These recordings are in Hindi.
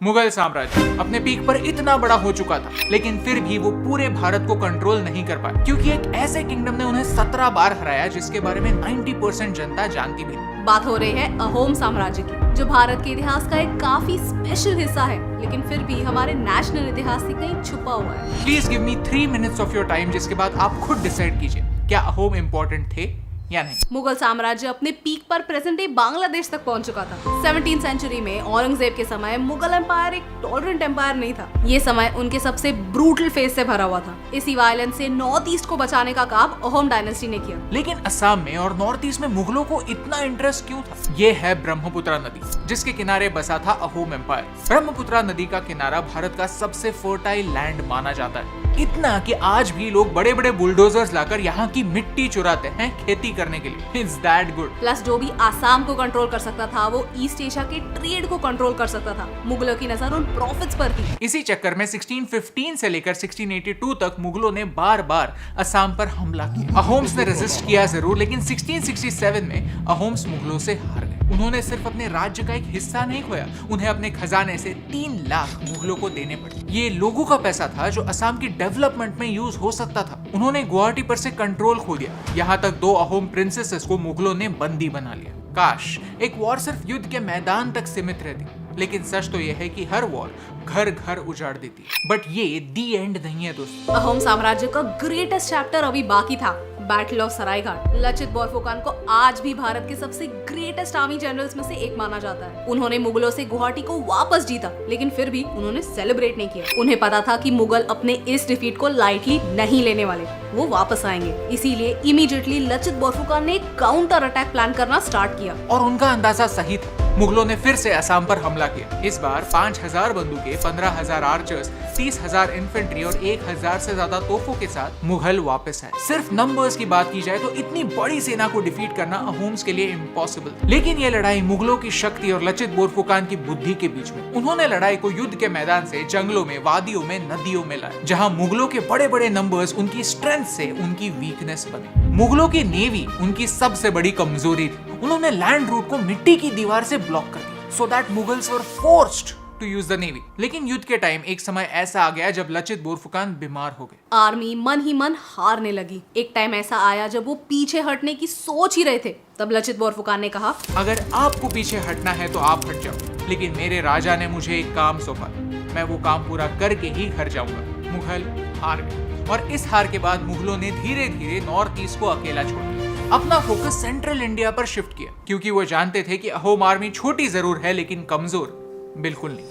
मुगल साम्राज्य अपने पीक पर इतना बड़ा हो चुका था, लेकिन फिर भी वो पूरे भारत को कंट्रोल नहीं कर पाए, क्योंकि एक ऐसे किंगडम ने उन्हें 17 बार हराया जिसके बारे में 90% जनता जानती भी नहीं। बात हो रही है अहोम साम्राज्य की, जो भारत के इतिहास का एक काफी स्पेशल हिस्सा है, लेकिन फिर भी हमारे नेशनल इतिहास से कहीं छुपा हुआ है। Please give me 3 minutes of your time, जिसके बाद आप खुद डिसाइड कीजिए क्या अहोम इम्पोर्टेंट थे या नहीं। मुगल साम्राज्य अपने पीक पर प्रेजेंट डे बांग्लादेश तक पहुंच चुका था। 17th सेंचुरी में औरंगजेब के समय मुगल एम्पायर एक टॉलरेंट एम्पायर नहीं था। ये समय उनके सबसे ब्रूटल फेज से भरा हुआ था। इसी वायलेंस से नॉर्थ ईस्ट को बचाने का काम अहोम डायनेस्टी ने किया। लेकिन असम में और नॉर्थ ईस्ट में मुगलों को इतना इंटरेस्ट क्यों था? ये है ब्रह्मपुत्रा नदी, जिसके किनारे बसा था अहोम एम्पायर। ब्रह्मपुत्रा नदी का किनारा भारत का सबसे फर्टाइल लैंड माना जाता है, इतना कि आज भी लोग बड़े बड़े बुलडोजर्स लाकर यहाँ की मिट्टी चुराते हैं खेती करने के लिए। It's that good. प्लस जो भी आसाम को कंट्रोल कर सकता था, वो ईस्ट एशिया के ट्रेड को कंट्रोल कर सकता था। मुगलों की नजर उन प्रॉफिट्स पर थी। इसी चक्कर में 1615 से लेकर 1682 तक मुगलों ने बार बार असम पर हमला किया। अहोम्स ने रेजिस्ट किया जरूर, लेकिन 1667 में अहोम्स मुगलों से हार गए। उन्होंने सिर्फ अपने राज्य का एक हिस्सा नहीं खोया, उन्हें अपने खजाने से 3 लाख मुगलों को देने पड़े। ये लोगों का पैसा था जो असम की डेवलपमेंट में यूज हो सकता था। उन्होंने गुवाहाटी पर से कंट्रोल खो दिया। यहाँ तक 2 अहोम प्रिंसेसेस को मुगलों ने बंदी बना लिया। काश एक वॉर सिर्फ युद्ध के मैदान तक सीमित रहती, लेकिन सच तो यह है कि हर वॉर घर घर उजाड़ देती है। बट ये दी एंड नहीं है दोस्तों। अहोम साम्राज्य का ग्रेटेस्ट चैप्टर अभी बाकी था, बैटल ऑफ सरायघाट। लचित बोरफुकन को आज भी भारत के सबसे ग्रेटेस्ट आर्मी जनरल्स में से एक माना जाता है। उन्होंने मुगलों से गुवाहाटी को वापस जीता, लेकिन फिर भी उन्होंने सेलिब्रेट नहीं किया। उन्हें पता था कि मुगल अपने इस डिफीट को लाइटली नहीं लेने वाले, वो वापस आएंगे। इसीलिए इमीडिएटली लचित बोरफुकन ने काउंटर अटैक प्लान करना स्टार्ट किया। और उनका अंदाजा सही था। मुगलों ने फिर से असम पर हमला किया। इस बार 5000 बंदूकें, 15000 आर्चर्स, 30,000 इन्फेंट्री और 1000 से ज्यादा तोपों के साथ मुगल वापस आए। सिर्फ नंबर्स की बात की जाए तो इतनी बड़ी सेना को डिफीट करना अहोम्स के लिए इम्पॉसिबल। लेकिन ये लड़ाई मुगलों की शक्ति और लचित बोरफुकन की बुद्धि के बीच में। उन्होंने लड़ाई को युद्ध के मैदान से जंगलों में, वादियों में, नदियों में लाया, जहाँ मुगलों के बड़े बड़े नंबर्स उनकी स्ट्रेंथ से उनकी वीकनेस बने। मुगलों की नेवी उनकी सबसे बड़ी कमजोरी थी। उन्होंने लैंड रूट को मिट्टी की दीवार से ब्लॉक कर दिया, so that Mughals were forced to use the navy. लेकिन युद्ध के टाइम एक समय ऐसा आ गया जब लचित बोरफुकन बीमार हो गए। आर्मी मन ही मन हारने लगी। एक टाइम ऐसा आया जब वो पीछे हटने की सोच ही रहे थे। तब लचित बोरफुकन ने कहा, अगर आपको पीछे हटना है तो आप हट जाओ, लेकिन मेरे राजा ने मुझे एक काम सौंपा, मैं वो काम पूरा करके ही घर जाऊंगा। मुगल हार गए, और इस हार के बाद मुगलों ने धीरे धीरे नॉर्थ ईस्ट को अकेला छोड़ दिया। अपना फोकस सेंट्रल इंडिया पर शिफ्ट किया, क्योंकि वो जानते थे कि अहोम आर्मी छोटी जरूर है, लेकिन कमजोर बिल्कुल नहीं।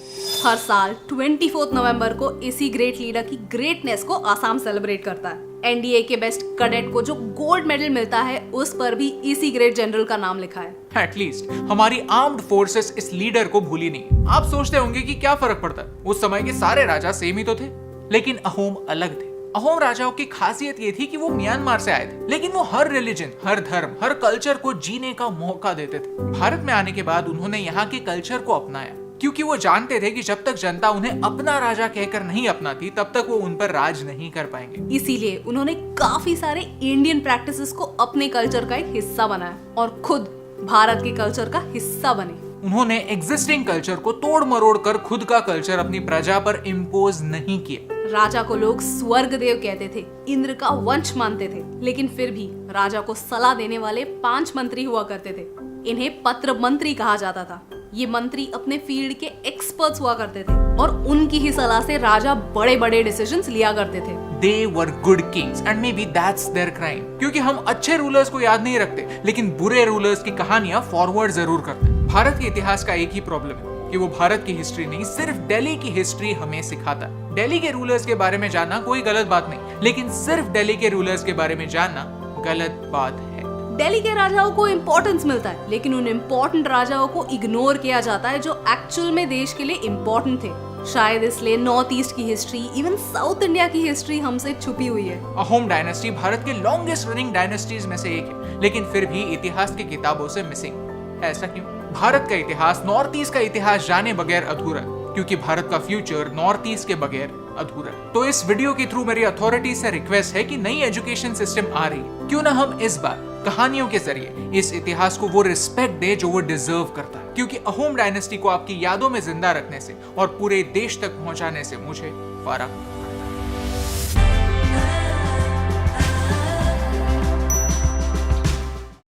हर साल 24 नवंबर को इसी ग्रेट लीडर की ग्रेटनेस को आसाम सेलिब्रेट करता है। एनडीए के बेस्ट कैडेट को जो गोल्ड मेडल मिलता है, उस पर भी इसी ग्रेट जनरल का नाम लिखा है। एटलीस्ट हमारी आर्म्ड फोर्सेस इस लीडर को भूली नहीं। आप सोचते होंगे कि क्या फर्क पड़ता है, उस समय के सारे राजा सेम ही तो थे, लेकिन अहोम अलग थे। अहोम राजाओं की खासियत ये थी कि वो म्यांमार से आए थे, लेकिन वो हर रिलीजन, हर धर्म, हर कल्चर को जीने का मौका देते थे। भारत में आने के बाद उन्होंने यहाँ के कल्चर को अपनाया, क्योंकि वो जानते थे कि जब तक जनता उन्हें अपना राजा कहकर नहीं अपनाती, तब तक वो उन पर राज नहीं कर पाएंगे। इसीलिए उन्होंने काफी सारे इंडियन प्रैक्टिसेस को अपने कल्चर का एक हिस्सा बनाया और खुद भारत के कल्चर का हिस्सा बने। उन्होंने एग्जिस्टिंग कल्चर को तोड़ मरोड़ कर खुद का कल्चर अपनी प्रजा पर इम्पोज नहीं किया। राजा को लोग स्वर्ग देव कहते थे, इंद्र का वंश मानते थे, लेकिन फिर भी राजा को सलाह देने वाले 5 मंत्री हुआ करते थे। इन्हें पत्र मंत्री कहा जाता था। ये मंत्री अपने फील्ड के एक्सपर्ट्स हुआ करते थे और उनकी ही सलाह से राजा बड़े बड़े डिसीजंस लिया करते थे। They were good kings and maybe that's their crime। क्योंकि हम अच्छे रूलर्स को याद नहीं रखते, लेकिन बुरे रूलर्स की कहानियां फॉरवर्ड जरूर करते हैं। भारत के इतिहास का एक ही प्रॉब्लम है कि वो भारत की हिस्ट्री नहीं, सिर्फ दिल्ली की हिस्ट्री हमें सिखाता है। दिल्ली के रूलर्स के बारे में जानना कोई गलत बात नहीं, लेकिन सिर्फ दिल्ली के रूलर्स के बारे में जानना गलत बात है। दिल्ली के राजाओं को इम्पोर्टेंस मिलता है, लेकिन उन इम्पोर्टेंट राजाओं को इग्नोर किया जाता है जो एक्चुअल में देश के लिए इम्पोर्टेंट थे। शायद इसलिए नॉर्थ ईस्ट की हिस्ट्री, इवन साउथ इंडिया की हिस्ट्री हमसे छुपी हुई है। अहोम डायनेस्टी भारत के लॉन्गेस्ट रनिंग डायनेस्टीज में से एक है, लेकिन फिर भी इतिहास की किताबों से मिसिंग। ऐसा क्यों? भारत का इतिहास नॉर्थ ईस्ट का इतिहास जाने बगैर अधूरा है, क्योंकि भारत का फ्यूचर नॉर्थ ईस्ट के बगैर अधूरा है। तो इस वीडियो के थ्रू मेरी अथॉरिटी से रिक्वेस्ट है कि नई एजुकेशन सिस्टम आ रही है, क्यों ना हम इस बार कहानियों के जरिए इस इतिहास को वो रिस्पेक्ट दे जो वो डिजर्व करता है। क्योंकि अहोम डायनेस्टी को आपकी यादों में जिंदा रखने से और पूरे देश तक पहुंचाने से मुझे फर्क